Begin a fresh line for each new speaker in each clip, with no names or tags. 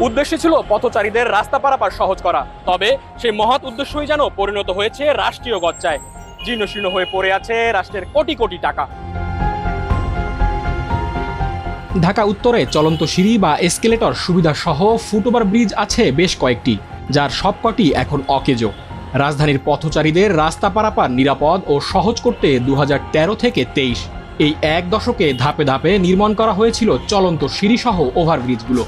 উদ্দেশ্য ছিল পথচারীদের রাস্তা পারাপার সহজ করা, তবে সেই মহৎ উদ্দেশ্যই যেন পরিণত হয়েছে রাষ্ট্রীয় গচ্চায়। জীর্ণশীর্ণ হয়ে পড়ে আছে রাষ্ট্রের কোটি কোটি টাকা। ঢাকা উত্তরে চলন্ত সিঁড়ি বা এসকেলেটর সুবিধা সহ ফুটওভার ব্রিজ আছে বেশ কয়েকটি, যার সবকটি এখন অকেজো। রাজধানীর পথচারীদের রাস্তা পারাপার নিরাপদ ও সহজ করতে 2013 থেকে 23 এই এক দশকে ধাপে ধাপে নির্মাণ করা হয়েছিল চলন্ত সিঁড়ি সহ ওভারব্রিজগুলো।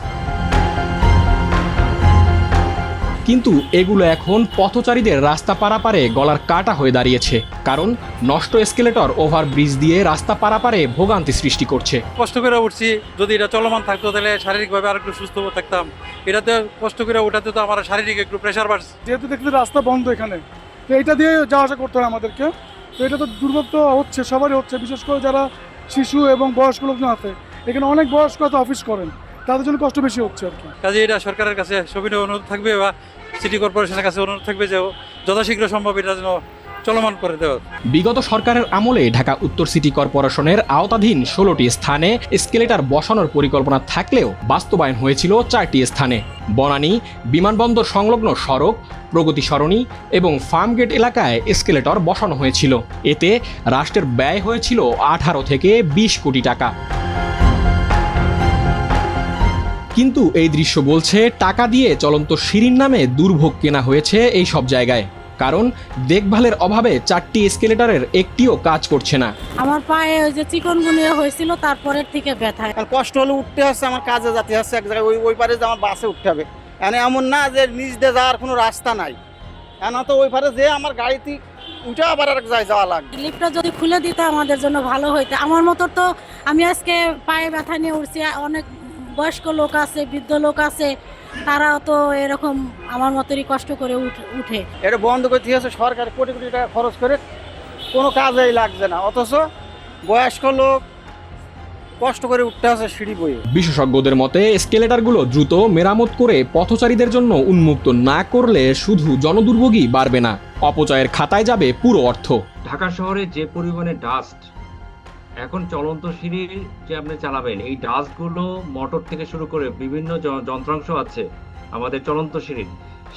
কিন্তু এগুলো এখন পথচারীদের রাস্তা পারাপারে গলার কাটা হয়ে দাঁড়িয়েছে, কারণ নষ্ট এসকেলেটর ওভারব্রিজ দিয়ে রাস্তা পারাপারে ভোগান্তি সৃষ্টি করছে।
কষ্ট করে উঠছি, যদি এটা চলমান থাকতো তাহলে শারীরিকভাবে আর একটু সুস্থ থাকতাম। এটাতে কষ্ট করে ওঠাতে তো আমার শারীরিক একটু প্রেশার বাড়ছে।
যেহেতু দেখতে রাস্তা বন্ধ এখানে, তো এটা দিয়ে যাওয়া আসা করতে হয় আমাদেরকে। তো এটা তো দুর্ভোগ তো হচ্ছে, সবারই হচ্ছে, বিশেষ করে যারা শিশু এবং বয়স্ক লোকজন আছে। এখানে অনেক বয়স্ক হয়তো অফিস করেন, তাদের জন্য কষ্ট বেশি হচ্ছে আর কি।
কাজে এটা সরকারের কাছে সবিনয় অনুরোধ থাকবে বা সিটি কর্পোরেশনের কাছে অনুরোধ থাকবে যে যথাশীঘ্র সম্ভব এটা যেন চলমান করে দেওয়া।
বিগত সরকারের আমলে ঢাকা উত্তর সিটি কর্পোরেশনের আওতাধীন 16টি স্থানে এসকেলেটর বসানোর পরিকল্পনা থাকলেও বাস্তবায়ন হয়েছিল 4টি স্থানে। বনানী, বিমানবন্দর সংলগ্ন সড়ক, প্রগতি সরণি এবং ফার্মগেট এলাকায় এসকেলেটর বসানো হয়েছিল। এতে রাষ্ট্রের ব্যয় হয়েছিল 18 থেকে 20 কোটি টাকা। কিন্তু এই দৃশ্য বলছে টাকা দিয়ে চলন্ত সিঁড়ির নামে দুর্ভোগ কেনা হয়েছে এই সব জায়গায়, কারণ দেখভালের অভাবে 4টি এসকেলেটরের একটিও কাজ করছে না।
আমার পায়ে ওই যে চিকনগুনিয়া হয়েছিল, তারপরের থেকে ব্যথা।
কষ্ট হলে উঠতে হচ্ছে, আমার কাজে যেতে হচ্ছে এক জায়গায়, ওই পারে যে আমার বাসে উঠতে হবে। এমন না যে নিচ দিয়ে যাওয়ার কোনো রাস্তা নাই, তো ওই পারে যে আমার গাড়িতে উঠে আবার আর জায়গায় যাওয়া লাগবে।
লিফটটা যদি খুলে দিতে আমাদের জন্য ভালো হইতো। আমার মতো তো আমি আজকে পায়ে ব্যথা নিয়ে উঠছি, অনেক বয়স্ক লোক আছে, বৃদ্ধ লোক আছে, তারাও তো এরকম আমার মতোই কষ্ট করে উঠে।
এটা বন্ধ করতে হচ্ছে, সরকার কোটি কোটি টাকা খরচ করে কোনো কাজেই লাগছে না, অথচ বয়স্ক লোক কষ্ট করে উঠতে আছে সিঁড়ি বয়ে।
বিশেষজ্ঞদের মতে এসকেলেটরগুলো দ্রুত মেরামত করে পথচারীদের জন্য উন্মুক্ত না করলে শুধু জনদুর্ভোগই বাড়বে না, অপচয়ের খাতায় যাবে পুরো অর্থ।
ঢাকা শহরে যে পরিমাণে ডাস্ট, এখন চলন্ত সিঁড়ি যে আপনি চালাবেন, এই ডাস্টগুলো মোটর থেকে শুরু করে বিভিন্ন যন্ত্রাংশ আছে আমাদের চলন্ত সিঁড়ির,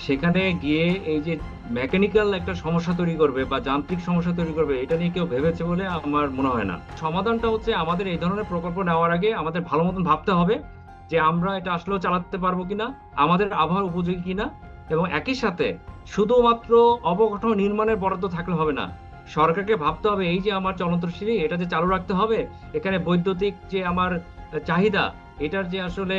সেখানে গিয়ে এই যে মেকানিক্যাল একটা সমস্যা তৈরি করবে বা যান্ত্রিক সমস্যা তৈরি করবে, এটা নিয়ে কেউ ভেবেছে বলে আমার মনে হয় না। সমাধানটা হচ্ছে আমাদের এই ধরনের প্রকল্প নেওয়ার আগে আমাদের ভালো মতন ভাবতে হবে যে আমরা এটা আসলেও চালাতে পারবো কিনা, আমাদের আবহাওয়ার উপযোগী কিনা, এবং একই সাথে শুধুমাত্র অবকাঠামো নির্মাণের বরাদ্দ থাকলে হবে না, সরকারকে ভাবতে হবে এই যে আমার চলন্ত সিঁড়ি এটা যে চালু রাখতে হবে, এখানে বৈদ্যুতিক যে আমার চাহিদা, এটার যে আসলে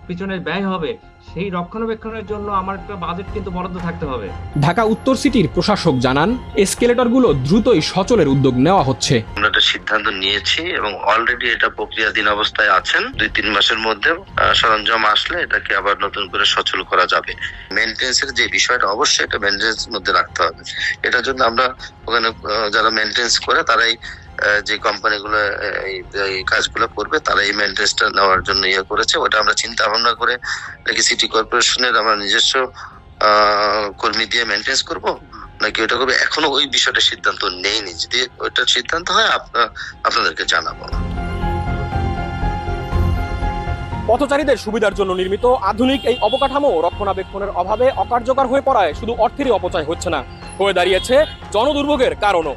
পিছনে ব্যয় হবে, সেই রক্ষণাবেক্ষণের জন্য আমার একটা বাজেট কিন্তু বরাদ্দ থাকতে হবে।
ঢাকা উত্তর সিটির প্রশাসক জানান, এসকেলেটরগুলো দ্রুতই সচলের উদ্যোগ নেওয়া হচ্ছে।
আমরা একটা সিদ্ধান্ত নিয়েছি এবং অলরেডি এটা প্রক্রিয়াধীন অবস্থায় আছেন। 2-3 মাসের মধ্যে সরঞ্জাম আসলে এটাকে আবার নতুন করে সচল করা যাবে। মেইনটেন্সের যে বিষয়টা অবশ্যই এটা মেইনটেন্সের মধ্যে রাখতে হবে। এটার জন্য আমরা ওখানে যারা মেইনটেন্স করে তারাই, যে কোম্পানিগুলো এই কাজগুলো করবে তারা এই মেইনটেন্সটা নেওয়ার জন্য করেছে। ওটা আমরা চিন্তা ভাবনা করে নাকি সিটি কর্পোরেশনের আমরা নিজস্ব কর্মী দিয়ে মেইনটেন্স করব নাকি ওটা করবে, এখনো ওই বিষয়টা সিদ্ধান্ত নেইনি। যদি ওইটার সিদ্ধান্ত হয় আপনাদেরকে জানাবো।
পথচারীদের সুবিধার জন্য নির্মিত আধুনিক এই অবকাঠামো রক্ষণাবেক্ষণের অভাবে অকার্যকর হয়ে পড়ায় শুধু অর্থেরই অপচয় হচ্ছে না, হয়ে দাঁড়িয়েছে জনদুর্ভোগের কারণও।